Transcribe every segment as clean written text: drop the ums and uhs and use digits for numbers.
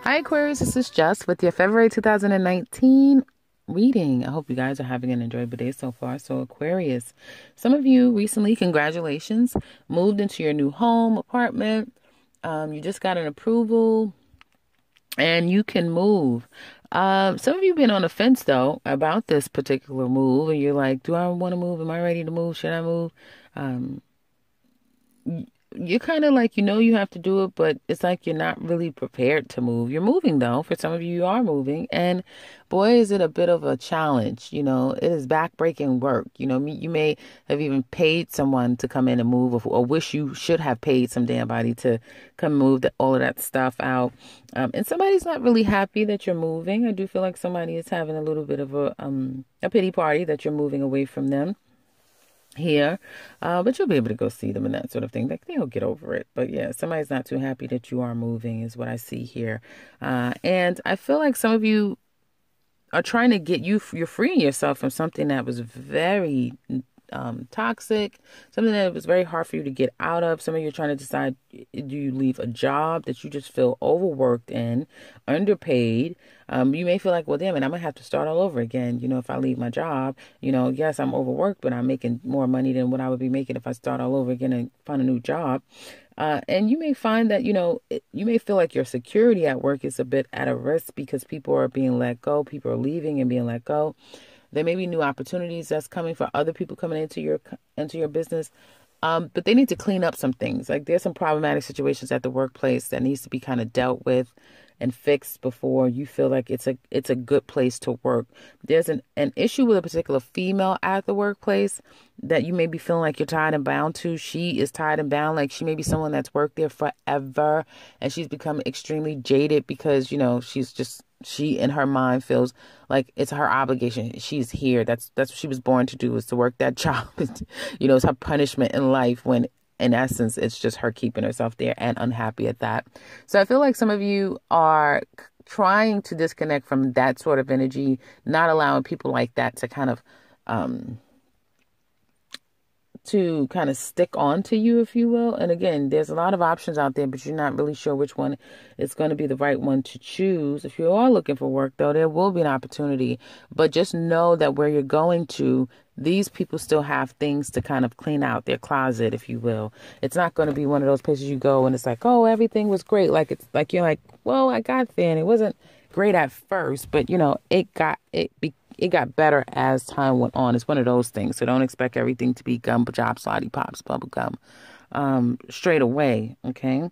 Hi Aquarius, this is Jess with your February 2019 reading. I hope you guys are having an enjoyable day so far. So Aquarius, some of you recently, congratulations, moved into your new home, apartment. You just got an approval and you can move. Some of you been on the fence though about this particular move, and you're like, do I want to move? Am I ready to move? Should I move? You're kind of like, you have to do it, but it's like you're not really prepared to move. You're moving though. For some of you, you are moving, and boy, is it a bit of a challenge. It is backbreaking work. You may have even paid someone to come in and move, or wish you should have paid some damn body to come move all of that stuff out. And somebody's not really happy that you're moving. I do feel like somebody is having a little bit of a pity party that you're moving away from them here, but you'll be able to go see them and that sort of thing. Like, they'll get over it. But yeah, somebody's not too happy that you are moving is what I see here. And I feel like some of you are trying to you're freeing yourself from something that was very toxic, something that was very hard for you to get out of. Some of you are trying to decide, do you leave a job that you just feel overworked in, underpaid? You may feel like, well, damn it, I'm gonna have to start all over again. If I leave my job, yes, I'm overworked, but I'm making more money than what I would be making if I start all over again and find a new job. And you may find that, you may feel like your security at work is a bit at a risk because people are being let go. People are leaving and being let go. There may be new opportunities that's coming for other people coming into your business. But they need to clean up some things. Like, there's some problematic situations at the workplace that needs to be kind of dealt with and fixed before you feel like it's a good place to work. There's an issue with a particular female at the workplace that you may be feeling like you're tied and bound to. She is tied and bound. Like, she may be someone that's worked there forever and she's become extremely jaded because, she in her mind feels like it's her obligation. She's here. That's what she was born to do, is to work that job. It's her punishment in life, when in essence, it's just her keeping herself there and unhappy at that. So I feel like some of you are trying to disconnect from that sort of energy, not allowing people like that to kind of stick on to you, if you will. And again, there's a lot of options out there, but you're not really sure which one is going to be the right one to choose. If you are looking for work, though, there will be an opportunity. But just know that where you're going to, these people still have things to kind of clean out their closet, if you will. It's not going to be one of those places you go and it's like, oh, everything was great. Like, it's like, you're like, well, I got there and it wasn't great at first, but it got better as time went on. It's one of those things. So don't expect everything to be gum, jobs, lollipops, bubble gum, straight away. Okay.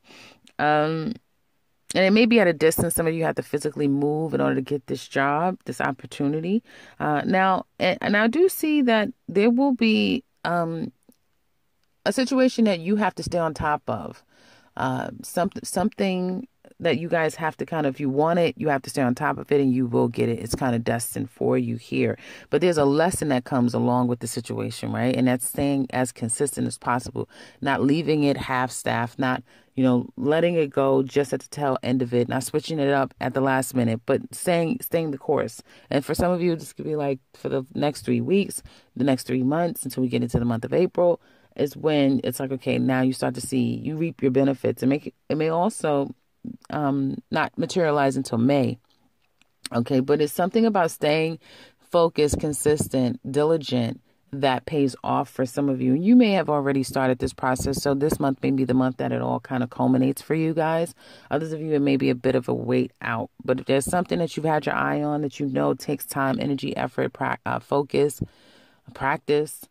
And it may be at a distance. Some of you have to physically move in order to get this job, this opportunity. Now, and I do see that there will be a situation that you have to stay on top of. Something that you guys have to if you want it, you have to stay on top of it and you will get it. It's kind of destined for you here. But there's a lesson that comes along with the situation, right? And that's staying as consistent as possible, not leaving it half-staffed, not, letting it go just at the tail end of it, not switching it up at the last minute, but staying the course. And for some of you, this could be like for the next 3 weeks, the next 3 months until we get into the month of April, is when it's like, okay, now you start to see, you reap your benefits, and it may also not materialize until May. Okay, but it's something about staying focused, consistent, diligent that pays off for some of you. You may have already started this process, so this month may be the month that it all kind of culminates for you guys. Others of you, it may be a bit of a wait out, but if there's something that you've had your eye on that takes time, energy, effort, focus, practice,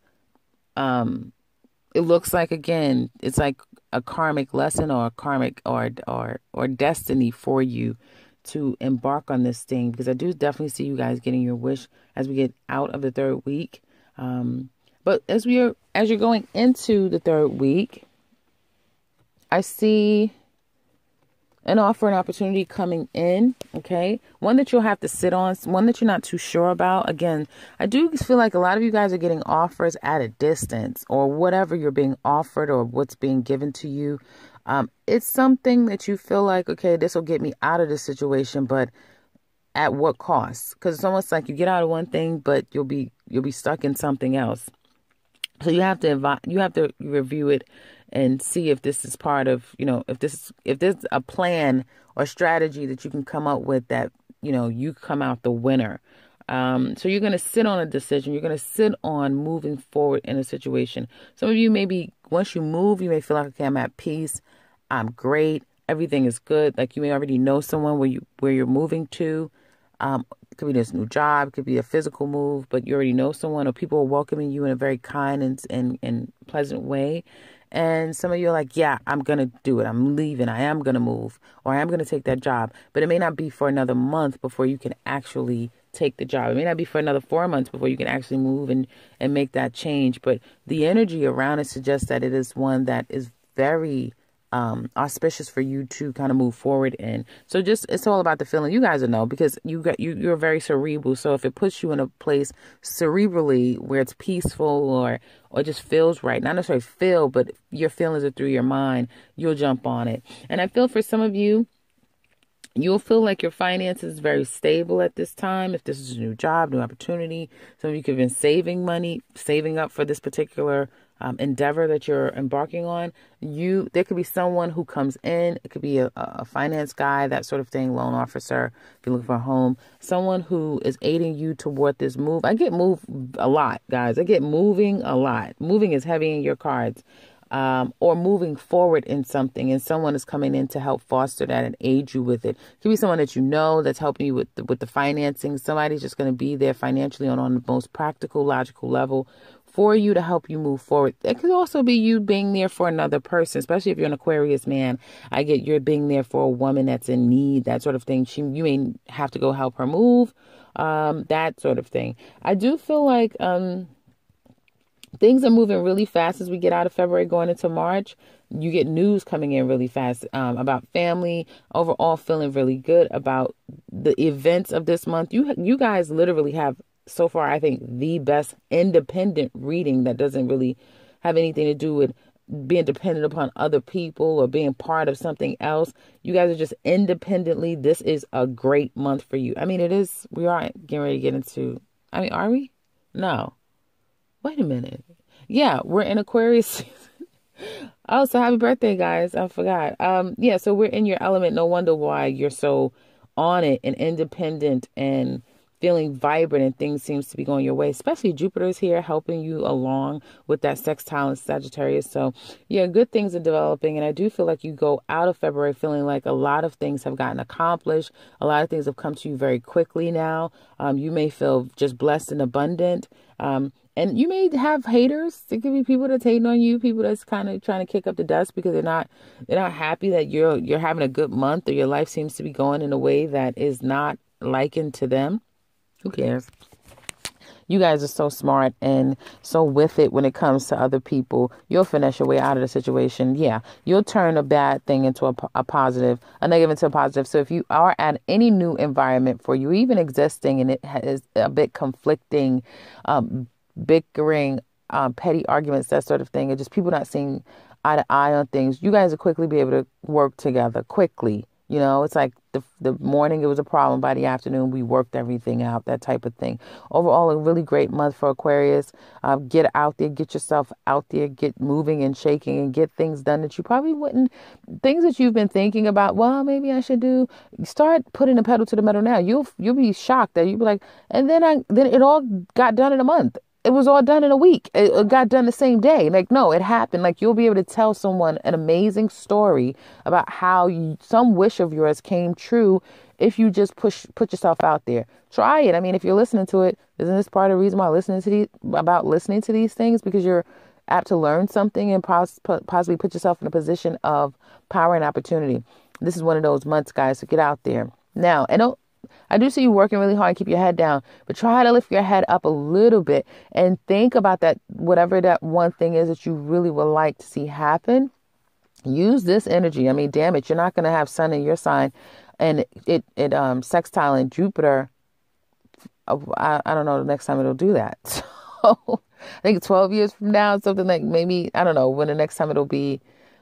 it looks like, again, it's like a karmic lesson or a karmic or destiny for you to embark on this thing, because I do definitely see you guys getting your wish as we get out of the third week. But as you're going into the third week, I see an offer, an opportunity coming in. Okay. One that you'll have to sit on, one that you're not too sure about. Again, I do feel like a lot of you guys are getting offers at a distance, or whatever you're being offered or what's being given to you. It's something that you feel like, okay, this will get me out of this situation, but at what cost? Because it's almost like you get out of one thing, but you'll be stuck in something else. So you have to review it and see if this is part of, if there's a plan or strategy that you can come up with that, you come out the winner. So you're going to sit on a decision. You're going to sit on moving forward in a situation. Some of you maybe once you move, you may feel like, okay, I'm at peace. I'm great. Everything is good. Like you may already know someone where you're moving to. It could be this new job. It could be a physical move, but you already know someone, or people are welcoming you in a very kind and pleasant way. And some of you are like, yeah, I'm going to do it. I'm leaving. I am going to move, or I am going to take that job. But it may not be for another month before you can actually take the job. It may not be for another 4 months before you can actually move and make that change. But the energy around it suggests that it is one that is very auspicious for you to kind of move forward in. So it's all about the feeling. You guys will know, because you're very cerebral. So if it puts you in a place cerebrally where it's peaceful or just feels right, not necessarily feel, but your feelings are through your mind, you'll jump on it. And I feel for some of you, you'll feel like your finances is very stable at this time. If this is a new job, new opportunity, some of you could have been saving money, saving up for this particular endeavor that you're embarking on. There could be someone who comes in. It could be a finance guy, that sort of thing, loan officer, if you're looking for a home, someone who is aiding you toward this move. I get move a lot, guys. I get moving a lot. Moving is heavy in your cards. Or moving forward in something, and someone is coming in to help foster that and aid you with it. It could be someone that you know that's helping you with the financing. Somebody's just going to be there financially on the most practical, logical level for you to help you move forward. It could also be you being there for another person, especially if you're an Aquarius man. I get you're being there for a woman that's in need, that sort of thing. You may have to go help her move, that sort of thing. I do feel like things are moving really fast as we get out of February going into March. You get news coming in really fast about family. Overall, feeling really good about the events of this month. You guys literally have, so far, I think, the best independent reading that doesn't really have anything to do with being dependent upon other people or being part of something else. You guys are just independently. This is a great month for you. I mean, it is. We are getting ready to get into, are we? No. Wait a minute. Yeah, we're in Aquarius season. Oh, so happy birthday, guys. I forgot. Yeah, so we're in your element. No wonder why you're so on it and independent and feeling vibrant, and things seems to be going your way, especially Jupiter's here helping you along with that sextile in Sagittarius. So yeah, good things are developing. And I do feel like you go out of February feeling like a lot of things have gotten accomplished. A lot of things have come to you very quickly now. You may feel just blessed and abundant. And you may have haters. It could be people that's hating on you, people that's kind of trying to kick up the dust because they're not happy that you're having a good month, or your life seems to be going in a way that is not likened to them. Who cares? You guys are so smart and so with it when it comes to other people. You'll finesse your way out of the situation. Yeah, you'll turn a bad thing into a positive, a negative into a positive. So if you are at any new environment for you, even existing, and it has a bit conflicting, bickering, petty arguments, that sort of thing, and just people not seeing eye to eye on things, you guys will quickly be able to work together quickly. It's like the morning it was a problem. By the afternoon, we worked everything out, that type of thing. Overall, a really great month for Aquarius. Get out there, get yourself out there, get moving and shaking, and get things done that you probably wouldn't, things that you've been thinking about, well, maybe I should do. Start putting the pedal to the metal now. You'll be shocked that you'll be like, and then it all got done in a month. It was all done in a week. It got done the same day. Like, no, it happened. Like, you'll be able to tell someone an amazing story about how some wish of yours came true if you just put yourself out there. Try it. I mean, if you're listening to it, isn't this part of the reason why listening to these things? Because you're apt to learn something and possibly put yourself in a position of power and opportunity. This is one of those months, guys, so get out there. Now, I do see you working really hard. Keep your head down, but try to lift your head up a little bit and think about that, whatever that one thing is that you really would like to see happen. Use this energy. I mean, damn it, you're not going to have sun in your sign, and it sextile in Jupiter. I don't know the next time it'll do that. So I think 12 years from now, something like, maybe, I don't know when the next time it'll be.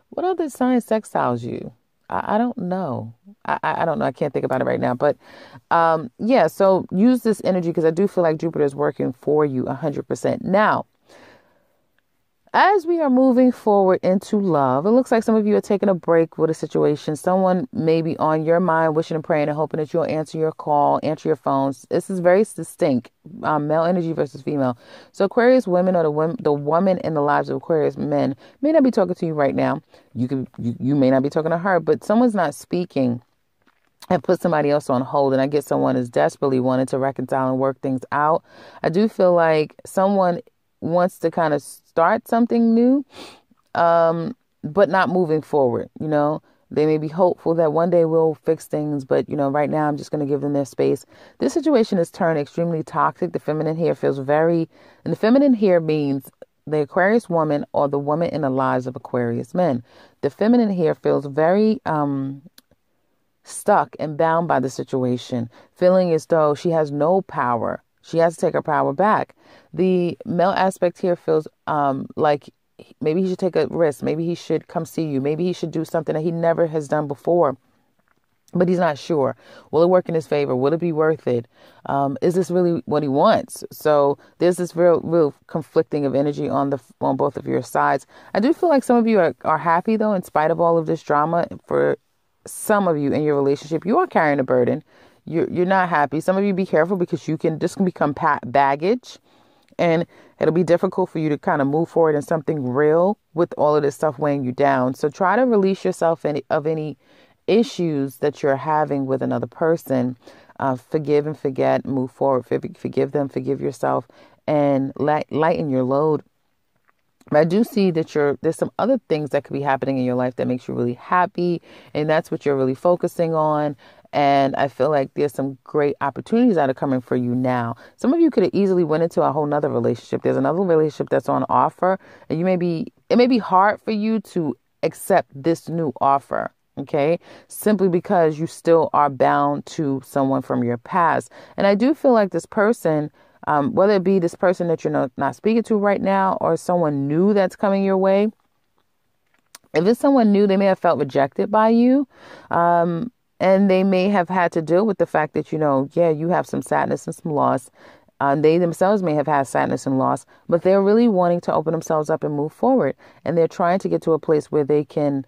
What other sign sextiles you? I don't know. I don't know. I can't think about it right now. But yeah, so use this energy, because I do feel like Jupiter is working for you 100%. Now, As we are moving forward into love, it looks like some of you are taking a break with a situation. Someone may be on your mind, wishing and praying and hoping that you'll answer your call, answer your phones. This is very distinct, male energy versus female. So Aquarius women, or the woman in the lives of Aquarius men, may not be talking to you right now. You may not be talking to her, but someone's not speaking and put somebody else on hold. And I get someone is desperately wanting to reconcile and work things out. I do feel like someone wants to kind of start something new, but not moving forward. They may be hopeful that one day we'll fix things, but right now I'm just going to give them their space. This situation has turned extremely toxic. The feminine here and the feminine here means the Aquarius woman or the woman in the lives of Aquarius men. The feminine here feels very stuck and bound by the situation, feeling as though she has no power. She has to take her power back. The male aspect here feels like maybe he should take a risk. Maybe he should come see you. Maybe he should do something that he never has done before, but he's not sure. Will it work in his favor? Will it be worth it? Is this really what he wants? So there's this real conflicting of energy on both of your sides. I do feel like some of you are happy though, in spite of all of this drama. For some of you in your relationship, you are carrying a burden. You're not happy. Some of you be careful because this can become baggage, and it'll be difficult for you to kind of move forward in something real with all of this stuff weighing you down. So try to release yourself of any issues that you're having with another person. Forgive and forget, move forward. Forgive them, forgive yourself, and lighten your load. But I do see that there's some other things that could be happening in your life that makes you really happy, and that's what you're really focusing on. And I feel like there's some great opportunities that are coming for you now. Some of you could have easily went into a whole nother relationship. There's another relationship that's on offer, and it may be hard for you to accept this new offer. Okay, simply because you still are bound to someone from your past. And I do feel like this person, whether it be this person that you're not speaking to right now or someone new that's coming your way, if it's someone new, they may have felt rejected by you. And they may have had to deal with the fact that, you have some sadness and some loss. They themselves may have had sadness and loss, but they're really wanting to open themselves up and move forward. And they're trying to get to a place where they can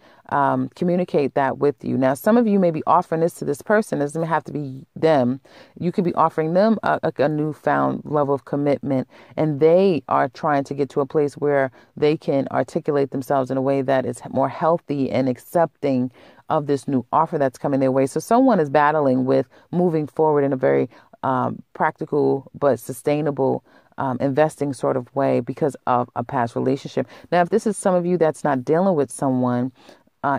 communicate that with you. Now, some of you may be offering this to this person. It doesn't have to be them. You could be offering them a newfound level of commitment, and they are trying to get to a place where they can articulate themselves in a way that is more healthy and accepting of this new offer that's coming their way. So someone is battling with moving forward in a very practical but sustainable investing sort of way because of a past relationship. Now, if this is some of you that's not dealing with someone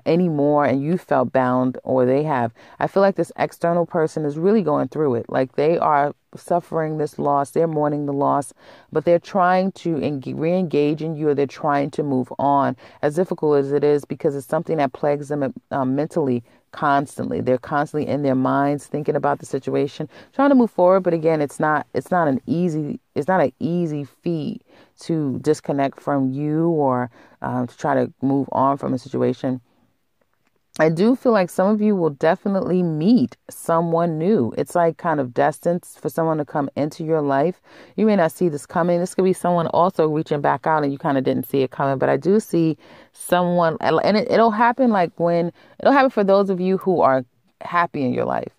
anymore and you felt bound, or they have, I feel like this external person is really going through it. Like they are suffering this loss, they're mourning the loss, but they're trying to re-engage in you, or they're trying to move on, as difficult as it is, because it's something that plagues them mentally constantly. They're constantly in their minds thinking about the situation, trying to move forward. But again, it's not an easy feat to disconnect from you, or to try to move on from a situation. I do feel like some of you will definitely meet someone new. It's like kind of destined for someone to come into your life. You may not see this coming. This could be someone also reaching back out and you kind of didn't see it coming. But I do see someone, and it'll happen it'll happen for those of you who are happy in your life.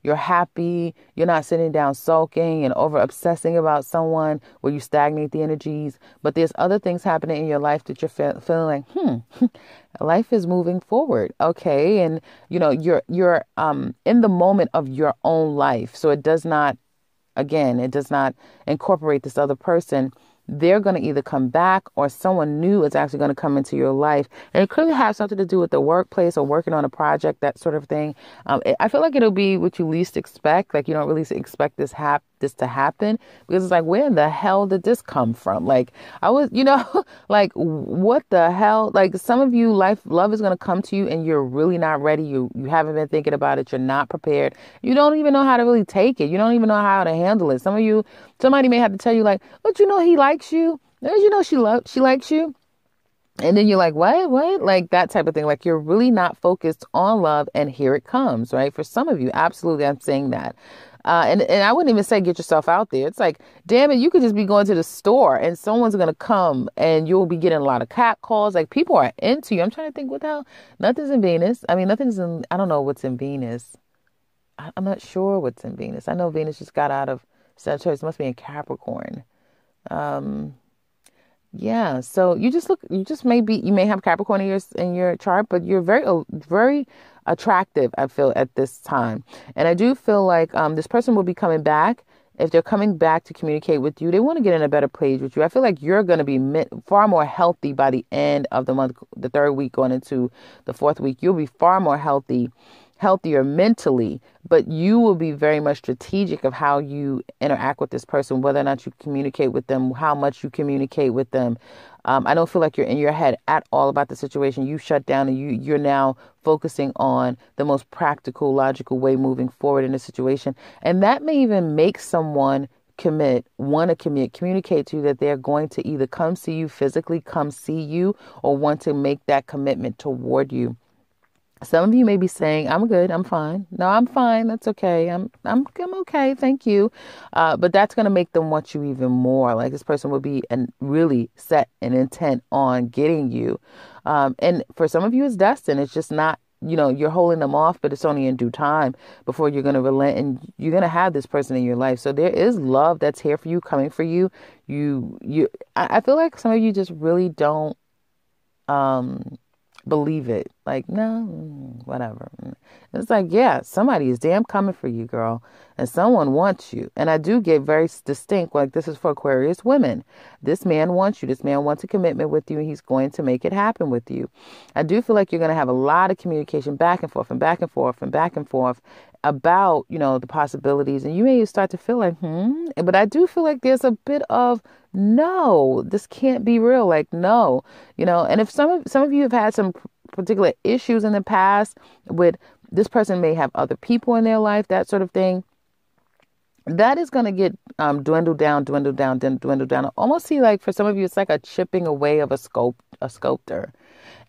You're happy. You're not sitting down sulking and over obsessing about someone where you stagnate the energies. But there's other things happening in your life that you're feeling like, life is moving forward. Okay. And, you're in the moment of your own life. So it does not incorporate this other person. They're going to either come back, or someone new is actually going to come into your life. And it could have something to do with the workplace or working on a project, that sort of thing. I feel like it'll be what you least expect. Like you don't really expect this to happen, because it's like, where in the hell did this come from? Like I was, like what the hell? Like some of you, love is going to come to you and you're really not ready. You haven't been thinking about it. You're not prepared. You don't even know how to really take it. You don't even know how to handle it. Some of you, somebody may have to tell you like, but he likes you. She likes you. And then you're like, what? Like that type of thing. Like you're really not focused on love, and here it comes, right? For some of you, absolutely, I'm saying that. And I wouldn't even say get yourself out there. It's like, damn it, you could just be going to the store and someone's going to come and you'll be getting a lot of cat calls. Like people are into you. I'm trying to think what the hell. Nothing's in Venus. I mean, nothing's in, I don't know what's in Venus. I'm not sure what's in Venus. I know Venus just got out of Sagittarius. It must be in Capricorn. Um, yeah, so you just you may have Capricorn in your chart, but you're very attractive, I feel, at this time. And I do feel like this person will be coming back. If they're coming back to communicate with you, they want to get in a better place with you. I feel like you're going to be far more healthy by the end of the month, the third week going into the fourth week. You'll be far more healthier mentally, but you will be very much strategic of how you interact with this person, whether or not you communicate with them, how much you communicate with them. I don't feel like you're in your head at all about the situation. You shut down and you're now focusing on the most practical, logical way moving forward in the situation. And that may even make someone want to communicate to you that they're going to either come see you physically, come see you, or want to make that commitment toward you. Some of you may be saying, I'm good, I'm fine. No, I'm fine. That's okay. I'm okay. Thank you. But that's going to make them want you even more. Like this person will be really set and intent on getting you. And for some of you, it's destined. It's just not, you're holding them off, but it's only in due time before you're going to relent and you're going to have this person in your life. So there is love that's here for you, coming for you. I feel like some of you just really don't, believe it. Like, no, whatever. It's like, yeah, somebody is damn coming for you, girl. And someone wants you. And I do get very distinct, like this is for Aquarius women. This man wants you. This man wants a commitment with you and he's going to make it happen with you. I do feel like you're going to have a lot of communication back and forth and back and forth and back and forth about, the possibilities. And you may start to feel like, but I do feel like there's a bit of, no, this can't be real. Like, no, and if some of you have had some particular issues in the past with this person may have other people in their life, that sort of thing, that is going to get dwindled down. I almost see like for some of you, it's like a chipping away of a sculptor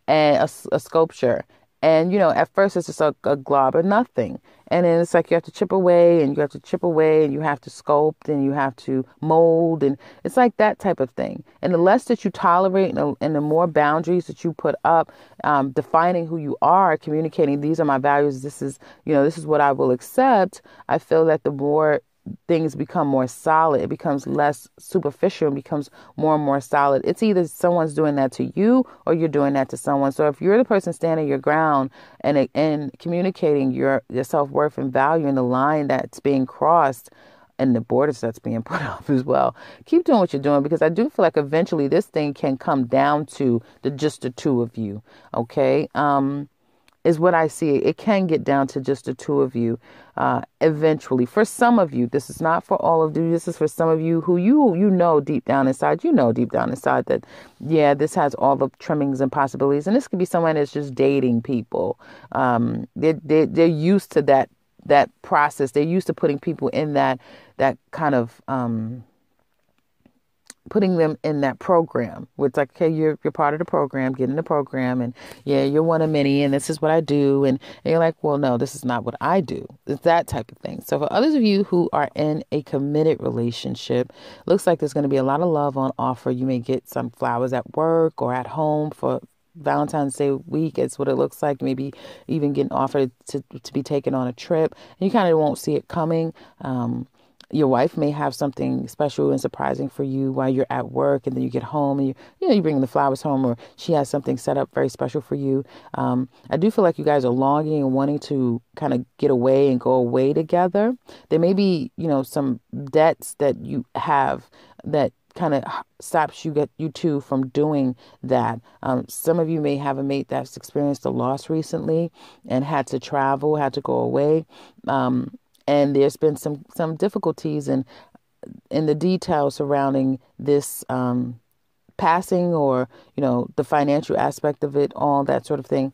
and a sculpture. And, at first it's just a glob of nothing. And then it's like you have to chip away and you have to chip away and you have to sculpt and you have to mold. And it's like that type of thing. And the less that you tolerate and the more boundaries that you put up, defining who you are, communicating, these are my values. This is what I will accept. I feel that the more things become more solid, it becomes less superficial and becomes more and more solid. It's either someone's doing that to you or you're doing that to someone. So if you're the person standing your ground and communicating your self-worth and value in the line that's being crossed and the borders that's being put up as well, keep doing what you're doing, because I do feel like eventually this thing can come down to just the two of you. Okay. Is what I see. It can get down to just the two of you eventually. For some of you, this is not for all of you. This is for some of you who deep down inside that, yeah, this has all the trimmings and possibilities. And this could be someone that's just dating people. They're used to that process. They're used to putting people in that kind of putting them in that program where it's like, okay, you're part of the program, get in the program, and yeah, you're one of many, and this is what I do. And you're like, well, no, this is not what I do. It's that type of thing. So for others of you who are in a committed relationship, looks like there's going to be a lot of love on offer. You may get some flowers at work or at home for Valentine's Day week. It's what it looks like. Maybe even getting offered to be taken on a trip. And you kind of won't see it coming. Your wife may have something special and surprising for you while you're at work, and then you get home and you bring the flowers home, or she has something set up very special for you. I do feel like you guys are longing and wanting to kind of get away and go away together. There may be, some debts that you have that kind of stops you two from doing that. Some of you may have a mate that's experienced a loss recently and had to travel, had to go away. And there's been some difficulties in the details surrounding this passing, or, the financial aspect of it, all that sort of thing.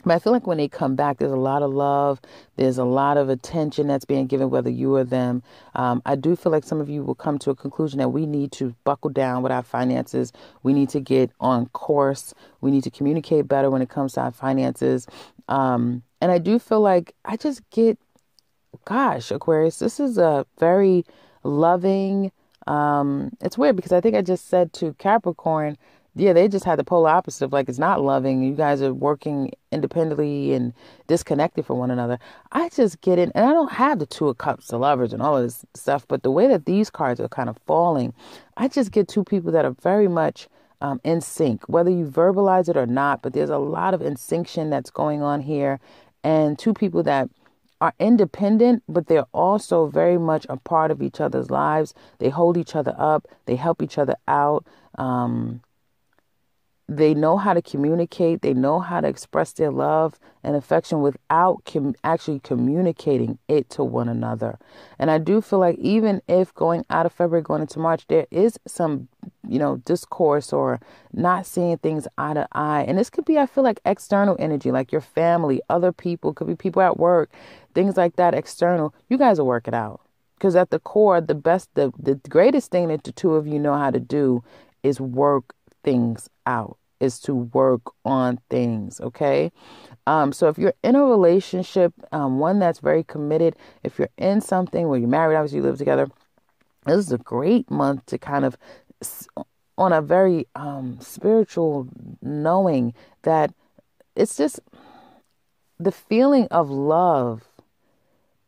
But I feel like when they come back, there's a lot of love. There's a lot of attention that's being given, whether you or them. I do feel like some of you will come to a conclusion that we need to buckle down with our finances. We need to get on course. We need to communicate better when it comes to our finances. And I do feel like I just get gosh, Aquarius, this is a very loving, it's weird because I think I just said to Capricorn, yeah, they just had the polar opposite of like it's not loving. You guys are working independently and disconnected from one another. I just get it, and I don't have the Two of Cups, the lovers, and all of this stuff, but the way that these cards are kind of falling, I just get two people that are very much in sync, whether you verbalize it or not, but there's a lot of insynction that's going on here, and two people that are independent, but they're also very much a part of each other's lives. They hold each other up. They help each other out. They know how to communicate. They know how to express their love and affection without actually communicating it to one another. And I do feel like even if going out of February, going into March, there is some, discourse or not seeing things eye to eye. And this could be, I feel like, external energy, like your family, other people, could be people at work, things like that, external. You guys will work it out. Because at the core, the greatest thing that the two of you know how to do is work things out, is to work on things. Okay. So if you're in a relationship, one that's very committed, if you're in something where you're married, obviously you live together, this is a great month to kind of, on a very spiritual knowing that it's just the feeling of love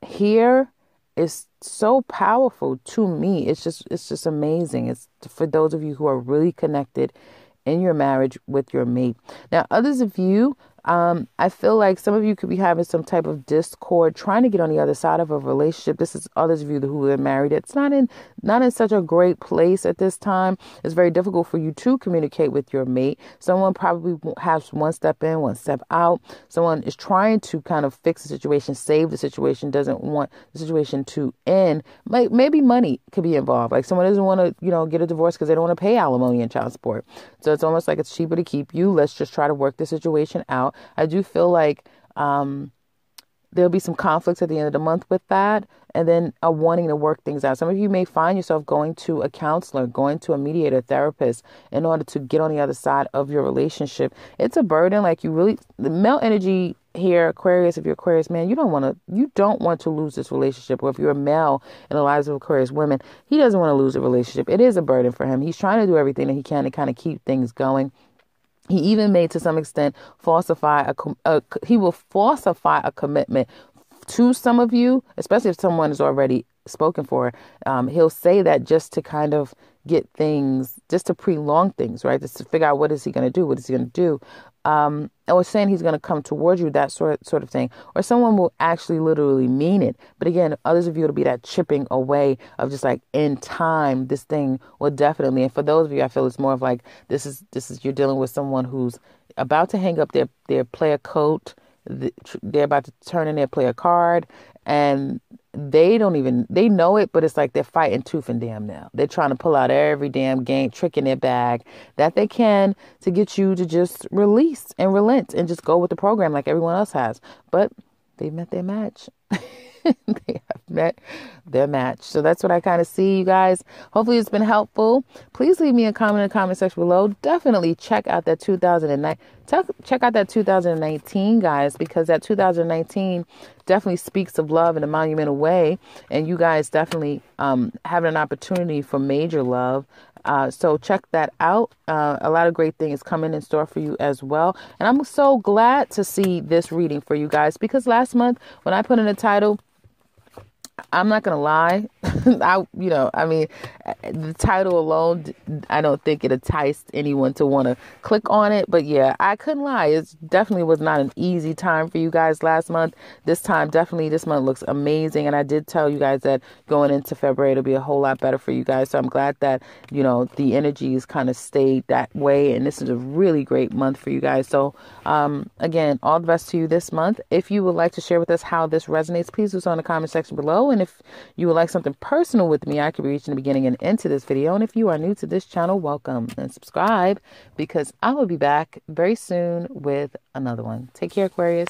here is so powerful to me. It's just amazing. It's for those of you who are really connected in your marriage with your mate. Now, others of you, I feel like some of you could be having some type of discord, trying to get on the other side of a relationship. This is others of you who are married. It's not in such a great place at this time. It's very difficult for you to communicate with your mate. Someone probably has one step in, one step out. Someone is trying to kind of fix the situation, save the situation, doesn't want the situation to end. Maybe money could be involved. Like someone doesn't want to, get a divorce because they don't want to pay alimony and child support. So it's almost like it's cheaper to keep you. Let's just try to work the situation out. I do feel like there'll be some conflicts at the end of the month with that, and then a wanting to work things out. Some of you may find yourself going to a counselor, going to a mediator, therapist in order to get on the other side of your relationship. It's a burden. Like the male energy here, Aquarius, if you're Aquarius man, you don't want to lose this relationship. Or if you're a male in the lives of Aquarius women, he doesn't want to lose a relationship. It is a burden for him. He's trying to do everything that he can to kind of keep things going. He even may, to some extent, he will falsify a commitment to some of you, especially if someone is already spoken for. He'll say that just to kind of get things, just to prolong things, right? Just to figure out what is he going to do? What is he going to do? Or saying he's going to come towards you, that sort of thing. Or someone will actually literally mean it. But again, others of you, it'll be that chipping away of just like in time, this thing will definitely. And for those of you, I feel it's more of like, this is you're dealing with someone who's about to hang up their player coat. They're about to turn in their player card, and they know it, but it's like they're fighting tooth and damn nail. They're trying to pull out every damn game trick in their bag that they can to get you to just release and relent and just go with the program like everyone else has. But they met their match. They have met their match. So that's what I kind of see, you guys. Hopefully it's been helpful. Please leave me a comment in the comment section below. Definitely check out that 2019, guys, because that 2019 definitely speaks of love in a monumental way. And you guys definitely having an opportunity for major love. So check that out. A lot of great things coming in store for you as well. And I'm so glad to see this reading for you guys, because last month when I put in the title, I'm not going to lie. The title alone, I don't think it enticed anyone to want to click on it. But yeah, I couldn't lie. It definitely was not an easy time for you guys last month. This month looks amazing. And I did tell you guys that going into February, it'll be a whole lot better for you guys. So I'm glad that, the energies kind of stayed that way. And this is a really great month for you guys. So again, all the best to you this month. If you would like to share with us how this resonates, please do so in the comment section below. And if you would like something personal with me, I could be reaching the beginning and into this video. And if you are new to this channel, welcome and subscribe, because I will be back very soon with another one. Take care, Aquarius.